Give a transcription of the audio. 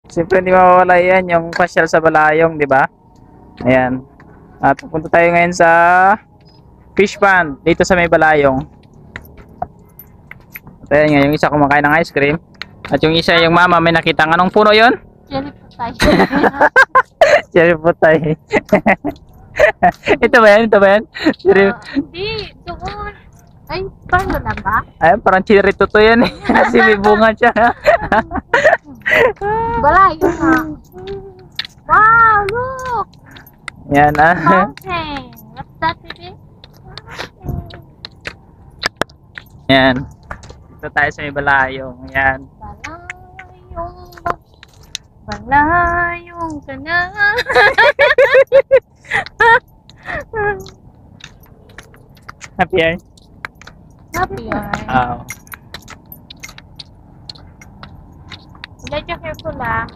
Siyempre hindi mawawala yan, yung pasyal sa Balayong, di ba? Ayan. At pupunta tayo ngayon sa fish pond dito sa may Balayong. At ayan nga, yung isa kumakain ng ice cream. At yung isa, yung mama, may nakita anong puno yon? Cherry po tayo. Cherry putay. Ito ba yan? Ito ba yan? Cherry... Hindi, doon. Ay, paano na ba? Ay, parang cherry toto yan eh. Kasi may bunga siya. Balayo na. Wow, look! Yan ah. Mountain. What's that, baby? Yan. Dito tayo sa may Balayong. Yan. Balayong ka na. Happy yan? Happy yan. Oo. Medyo careful lang.